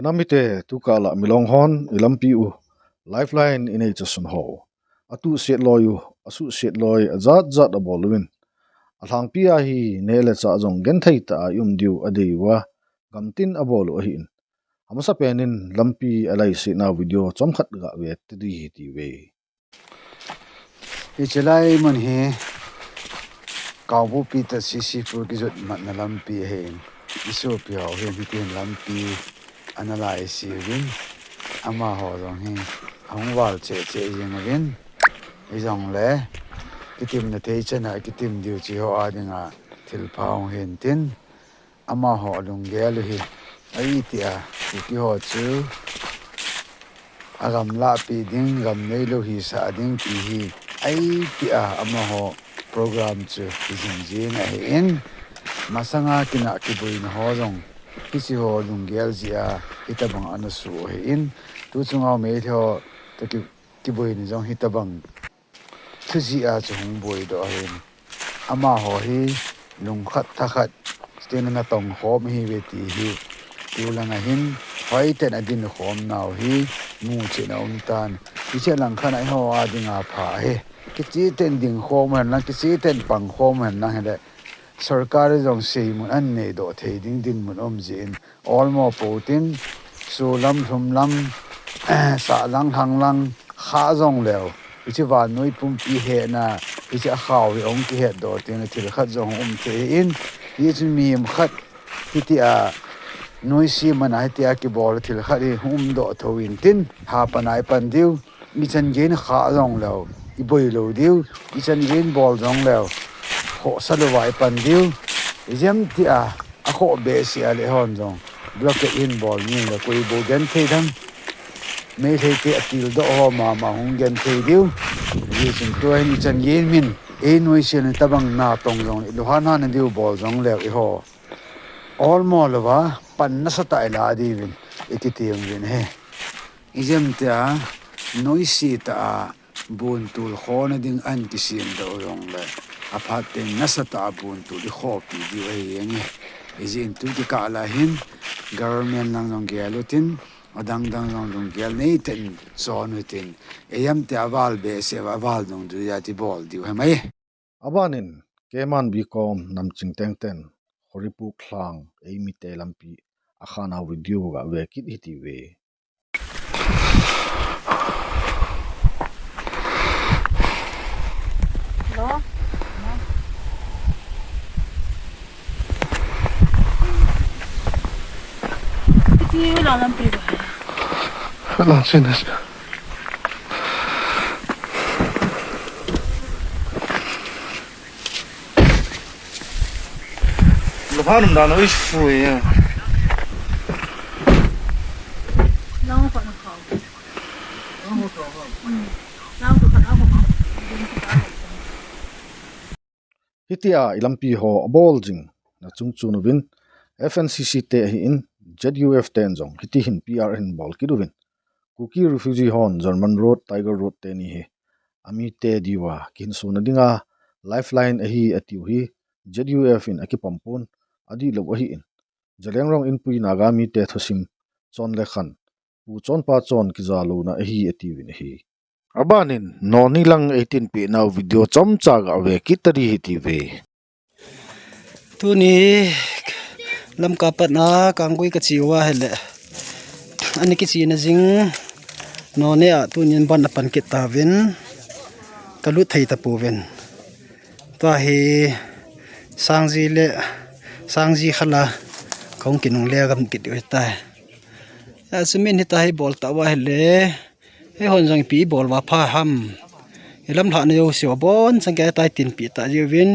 kanamite tukala milong hon ilampi u lifeline inei chasun ho atu set loyu asu set loy azat zat abolwin athang pia hi nele cha jong gen thei ta yum diu adeiwa gamtin abolu ahin amasa penin lampi alai se na video chomkhat ga we ti ti we Ichelai man he kaubu pi ta sisi pur ki jot mat na lampi hen iso pi ho hen hi ten lampi analyze si win ama ho rong he hong wal che yeng win i jong le kitim na te chana kitim diu chi ho adinga thil phao hen tin ama ho lung gel hi ai tia ki ho chu agam la pi ding gam nei lo hi sa ding pi hi ai tia ama ho program chu jing a in masanga kina kibui na ho jong kisi ho lungel zia hitabang anasu he in tu chunga me tho to kibui ni jong hitabang thuji a chung boi do hin ama ho hi lung khat thakhat sten na tong khom hi ve ti hi tu langa hin hoi ten adin khom naw hi mu che na tan iche lang khan ai ho adinga pha he kichi ten ding khom han na kichi ten pang khom han na he sarkar jong sei mun an nei do thei ding din mun jin almo potin sulam thumlam sa lang hang lang kha jong leo ichi wa noi pum pi he na ichi khaw ri ong ki he do tin thil khat jong the in yi chu mi khat hitia noi si man ai tia ki bol thil khari do thoin tin ha panai pan diu mi chan gen kha jong leo i boi lo diu i chan gen bol jong leo ho salawai pan diu jem ti a kho be si ale hon jong block in ball ni la koi bo gen thei dam me thei te atil do ho ma hung gen thei diu yi chin to ni chan yin min e noi se ni tabang na tong jong lo han han diu ball jong le i ho all mo lawa pan na sa tai la di win ikitiam win he jem ti a noi si ta bun tul khona ding an kisim do yong le aphat ten nasata bun tu di khopi di ai enge izin tu ki kala hin government nang nong gelutin adang dang nong gel nei ten sonutin eyam te aval be se aval nong du ya ti bol di ha mai abanin keman bikom namching tengten horipu khlang eimi te lampi akhana video ga we kit hiti we Đó. Cái gì làm gì vậy? Làm xin đấy. Lúc nào nó nói phui à. Nó phải nó khó. Nó khó không? Nó phải nó khó. hitia ilampi ho abolging na chungchun win FNCC te hi in ZUF ten jong hiti hin PRN bol kiduvin Kuki refugee hon German road Tiger road te ni he ami te diwa kin suna dinga lifeline ahi atiu hi ZUF in akipampun adi lo ahi in jalengrong in pui nagami te thosim chon lekhan pu chon pa chon kizalo na ahi atiwin hi abanin noni lang 18 pi now video chomcha ga we kitari hiti ve tu ni lam kapat na kangui ka chiwa hele ani ki chi na jing no ne a tu nin ban pan ke ta ven kalu thei ta pu ven to he sangji khala kong kinung le gam ki ti ta asmin hi ta hi bol ta wa hele he hon jang pi bol wa pha ham elam tha ne yo siwa bon sang ke tai tin pi ta ji win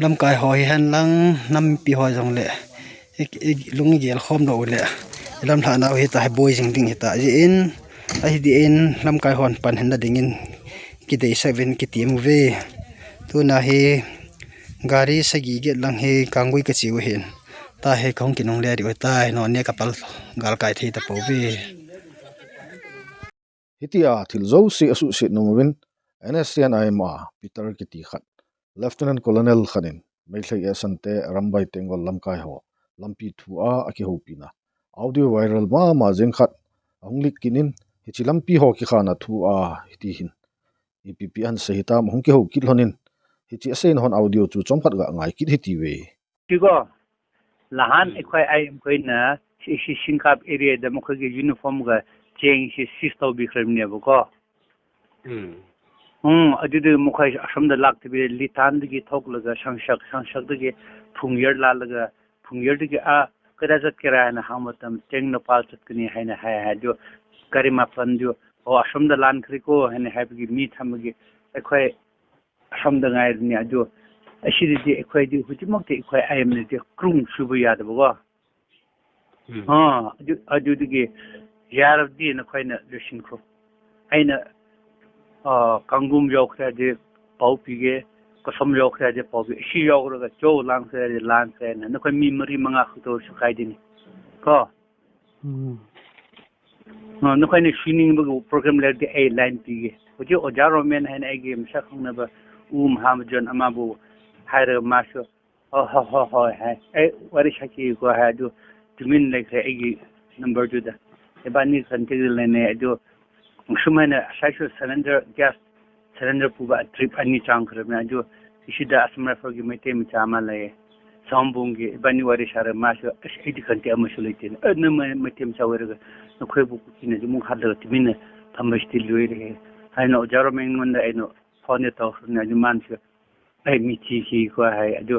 lam kai hoi han lang nam pi hoi jong le lung gel khom do le lam tha na hi ta boy jing ding hi ta ji in a hi di in lam kai hon pan hen da ding in ki dei 7 ki tim ve tu na hi gari sagi get lang he kangui ka chiu hen ta he khong kinong le ri ta no ne kapal gal kai thei ta po ve hitia thilzo si asu si nomwin NSCN IMA Peter Kiti khat Lieutenant Colonel khanin meithlei asante rambai tengol lamkai ho lampi thua aki hopina audio viral ma jeng khat anglik kinin hi chilampi ho ki khana thu a ti hin EPP an sehitam hong ki ho kit honin hi chi asen hon audio chu chom khat ga ngai kit hi ti we tigo lahan ekhoi ai koina shi shinkap area da mokho ge uniform ga cheng shi sisto bi khremne bo ko adu mokho asham da lak tibe litan gi thok laga shangshak gi phungyer la laga phungyer gi a kada jat kera na hamatam teng no pal chat kini haina ha do karima pandu o asham da lan kriko hene ha gi mi tham gi ekhoi asham da ngai ni adu ashiri ekhoi di hujimok te ekhoi ayam ne de krung shubu ya da bo adu gi yarab di na khoi na lushin ko aina kangum yokra de pau pige kosam yokra de pau shi yokra ga cho lang se de lan se na khoi mi mari manga khuto shu kai din ko no khoi ne shining bu program le de a line pige hoje ojaro men han ai game sha khong na ba hamjon amabu haira masho ho ai wari shaki ko ha do tumin like ai number 2 da ebani santigil ne do musumana shashu cylinder gas cylinder puba trip ani chang khrna do ishida asmra forgi mete mi chama le sambungi ebani wari shara masho idi kanti amusulite ne mete mi chawere no khoibu kine mu khadda tumin thamashti luire ai no jaro men manda ai no phone to na juman sho ai mi chi hi ko hai ado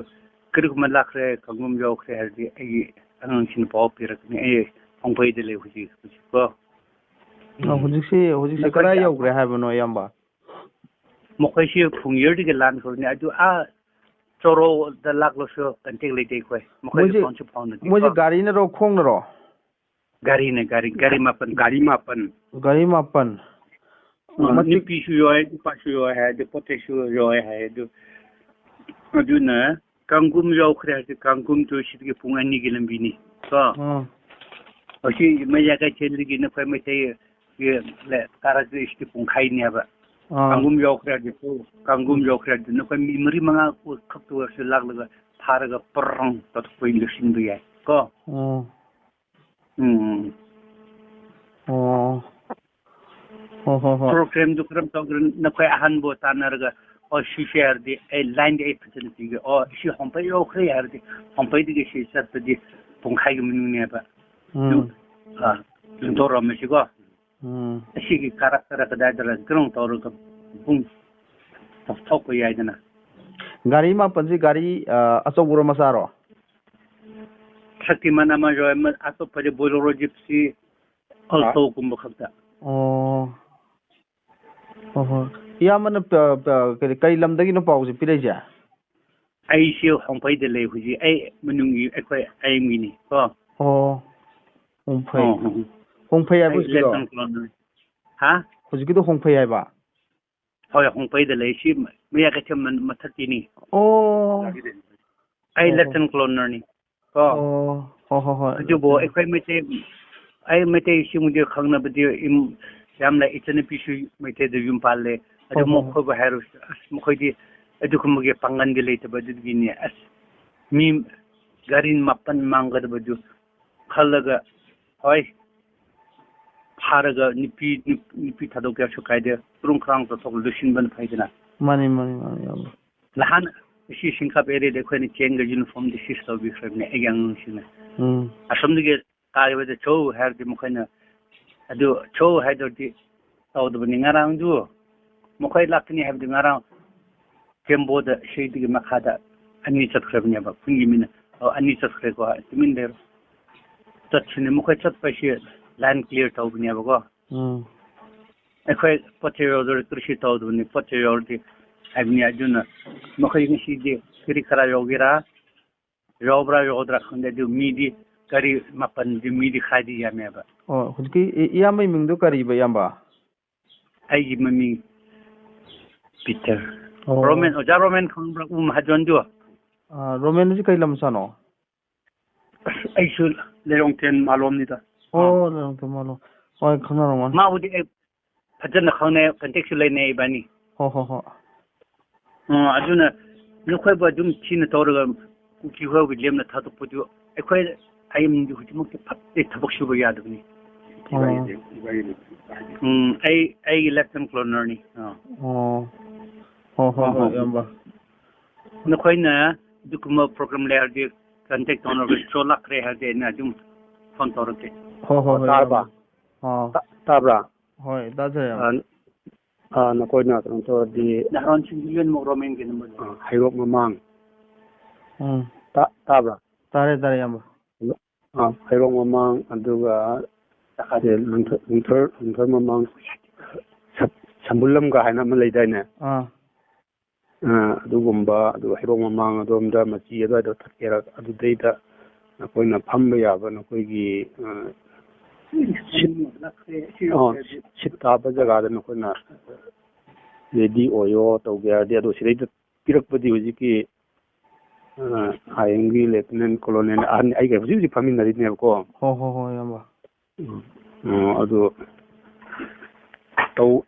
kiruk malakre kangum jokre hardi ai anang sin pop pirak ni ai ongpai de le huji ko hujik se kara yogre haibano yamba mokhoi shi phungyer de lan khorni adu a choro da laklo sho kantik le de koi mokhoi phone chu phone mo je gari na ro khong na ro gari mapan mati pi shu yo pa shu yo ha de pote shu yo ha de adu na kangum jokre de kangum to shi de phungani gelambi ni ko oshi meja ka chendri gi na khoi me te ye le characteristic pung khai ne ba kangum jokre de na khoi mi mari manga ko khap to shi lag lag phar ga prang to khoi lushin du ya ko program du kram to na khoi ahan bo tanar ga o shi share de a line de opportunity ga o shi hompai yo khre yar de hompai de shi sat de pung khai gi min ne ba Toro Michigo. She character at the Dadra Grung Toro Boom of Toko Yadana. Garima Panzi Gari Asoguro Masaro. Shaki Manamajo, Aso Padi Boloro Gypsy, also Kumbukata. Yaman Kailam Dagino Pause, Pileja. I see Hompai de Lay, which I Munungi, I mini. Hongpai ai bu ha hojiki do hongpai ai ba hoya hongpai de leishi me ya ka cham mathati ni ai lesson cloner ni ko ho ju bo ekhai mete shi mu de khangna ba de im yamla itene pishu mete de yum palle adu mo kho ba haru mo khoi di adu kum ge pangan de le te ba du gi ni as mi garin mapan mangga de ba du khalaga hoy pharaga nipi thado kya chukai de prung krang to thok lushin ban phaidina mani lahan shi shinkap ere de khoni cheng ge uniform de sisto bi khrebne egang shina asam de ka ge de chow har de mukhana adu chow haido di taw de ningarang du mukhai lakni have de ngarang kembo de shi de makhada ani chat khrebne ba pungi min ani chat khre ko timin der touchne mukhai chat pa shi land clear taw bni ba ko ekhoi potero de krishi taw de ni potero de agni ajuna mukhai ni shi de kiri khara yogira robra yodra khande de midi kari mapan de midi khadi ya me ba hujki iyamai mingdo kari ba yamba ai mami peter roman khong bra hajon jo roman ji kai lam sano ai sul lerong ten malom ni da lerong ten malom oi khana roman ma udi phajana khone context le nei bani ho ajuna nukhoi ba dum chin torga ki ho bi lemna thadu pudu ekhoi ai mình dù chỉ một cái phát để thắp sáng bây giờ được nè ai election cloner nè yamba nó khơi nè du kuma program layer đi contact on rồi cho lắc rẻ hay để nè chúng phone tàu được tarba tabra hoi da je na khoi na tong to di na ron chin mo romen ke number hairok mamang tabra tare yamba hairok mamang aduga takade lungthar mamang sambulam ga haina ma leidai ne ꯑꯗꯨꯒꯨꯝꯕ ꯑꯗꯨꯒ ꯍꯩꯔꯣꯛ ꯃꯃꯥꯡ ꯑꯗꯣꯝꯗ ꯃꯆꯤ ꯑꯗꯨꯋꯥꯏꯗ ꯊꯠꯀꯦꯔꯥ ꯑꯗꯨꯗꯩꯗ ꯑꯩꯈꯣꯏꯅ ꯐꯝꯕ ꯌꯥꯕ ꯅꯈꯣꯏꯒꯤ ꯁꯤꯠ ꯇꯥꯕ ꯖꯒꯥꯗ ꯅꯈꯣꯏꯅ ꯔꯦꯗꯤ ꯑꯣꯏꯌꯣ ꯇꯧꯒꯦ ꯍꯥꯏꯔꯗꯤ ꯑꯗꯣ ꯁꯤꯗꯩꯗ ꯄꯤꯔꯛꯄꯗꯤ ꯍꯧꯖꯤꯛꯀꯤ ꯍꯥꯏꯑꯦꯝꯒꯤ ꯂꯦꯐꯇꯤꯅꯦꯟ ꯀꯣꯂꯣꯅꯦꯜ ꯑꯍꯟ ꯑꯩꯒ ꯍꯧꯖꯤꯛ ꯐꯝꯃꯤꯟꯅꯔꯤꯅꯦꯕꯀꯣ ꯍꯣꯏ ꯌꯥꯝꯕ ꯑꯗꯨ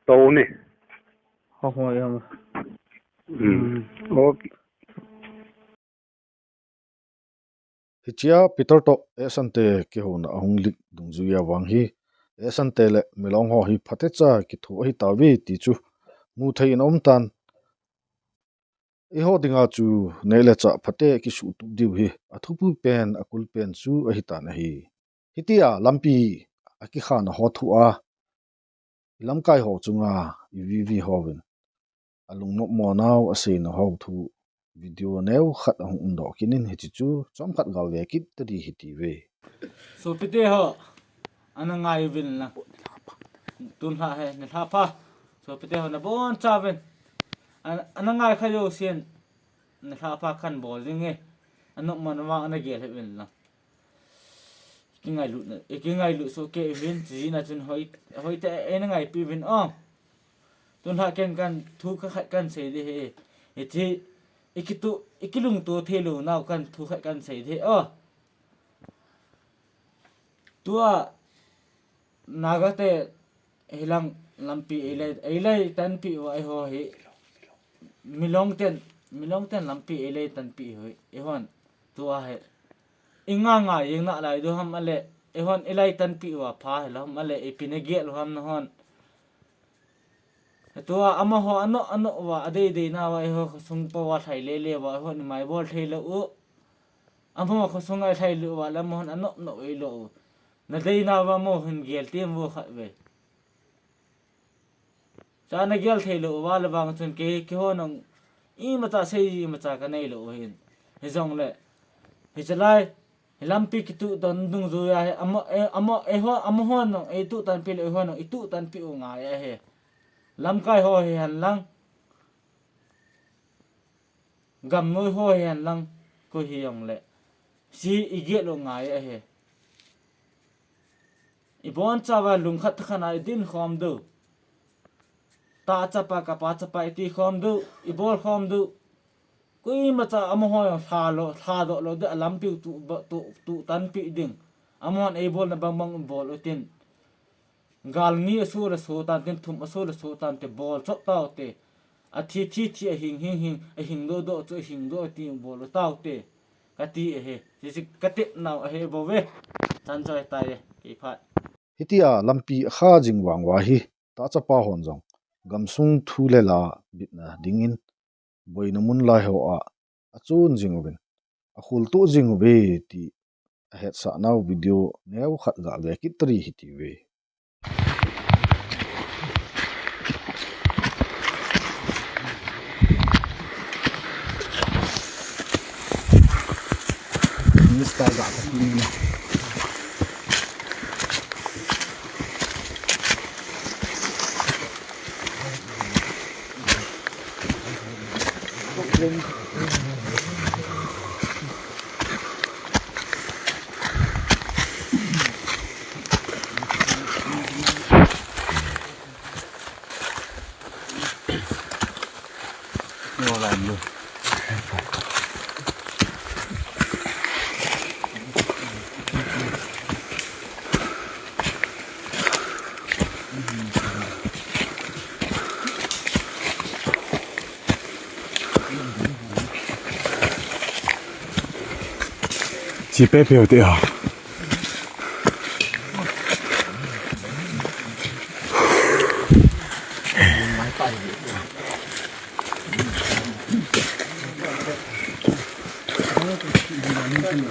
ꯇꯧꯅꯦ ꯍꯣꯏ ꯌꯥꯝꯕ Okay. Hichia Peter to esante ke hona ahung lik dungzuya wang hi esante le melong ho hi phatecha ki thu hi tawi ti chu mu thein om tan e ho dinga chu nele cha phate ki su tu diu hi athupu pen akul pen chu a hi ta na hi hitia lampi aki khan ho thu a lamkai ho chunga vv hoven alung no mo naw ase na ho thu video neu khat hong undo kinin hi chu chom khat gal ve kit tadi hi ti ve so pite ho anangai vil na tun ha he na tha pha so pite ho na bon chaven anangai khayo sen na tha pha khan bol ringe anok man wa ana gel he vil na kingai lu so ke vin ji na chun hoi te enangai pi vin tun ha ken kan thu ka khat kan se de he ethi ikilung to thelu naw kan thu khat kan se de tua nagate hilang lampi elai tan pi wa ho he milong ten lampi elai tan pi hoi ehon tua he inga yeng na lai do ham ale ehon elai tan pi wa pha he lam ale epine ge lo ham na hon tua ama ho ano wa ade na wa ho sung pa wa thai le wa ho ni mai bol thai lo ama ko sung ai thai lo wa lam hon ano no e lo na dei na wa mo hun gel tem wo kha ve cha na gel thai lo wa la bang chun ke ho nong I ma cha ka nei lo hin he jong le he chalai lampi ki tu don dung zu ya ama ho no e tu tan pi le ho no I tu tan pi nga ya he lam kai ho he han lang gam noi ho he han lang ko hi yong le si I ge lo nga ya he I bon cha wa lung khat khana din khom do ta cha pa ka pa cha pa ti khom do I bol khom do kui ma cha am ho tha do lo de lam pi tu tan pi ding amon e bol na bang bol utin gal ni asu la so tan tin thum asu la so tan te bol chok taw te a thi a hing do chu hing do ti bol taw te ka ti he si ka te naw he bo ve chan choi tai ki phat hitia lampi kha jing wang wa hi ta cha pa hon jong gamsung thu le la bitna dingin boina mun lai ho a chun jing ben a khul tu jing ve ti a het sa naw video neu khat ga ve ki tri hi ti ve Mr. Ga ni chỉ bé biểu đi à Jani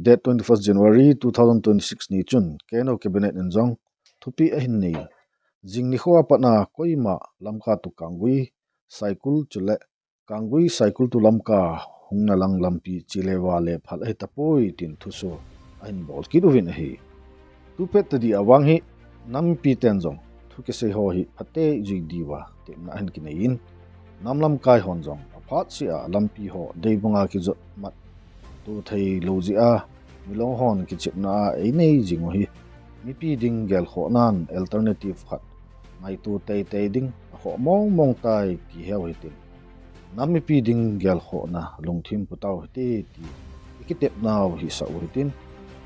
date 21st January 2026 ni chun Keno cabinet enjong thupi a hin nei jingni khawa patna koima lamka tu kangui cycle chule kangui cycle tu lamka hungna lang lampi chilewa le phal he tapoi tin thuso a hin bol ki duvin hi tu pet di awang hi nampi tenjong thuke se ho hi phate ji diwa te na hin kinein namlam kai honjong aphat sia lampi ho deibunga ki zo mat tu thei loji a milong hon ki chipna ei nei jingo hi mi pi ding gel kho nan alternative khat ngai tu tei ding kho mong mong tai ti heu hitin nam mi pi ding gel kho na lungthim putaw hite ti ikitep naw hi sa uritin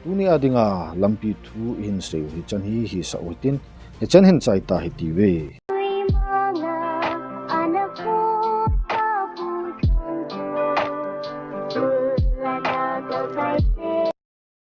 tuni adinga lampi thu in se hi chan hi sa utin he chan hin chai ta hi ti we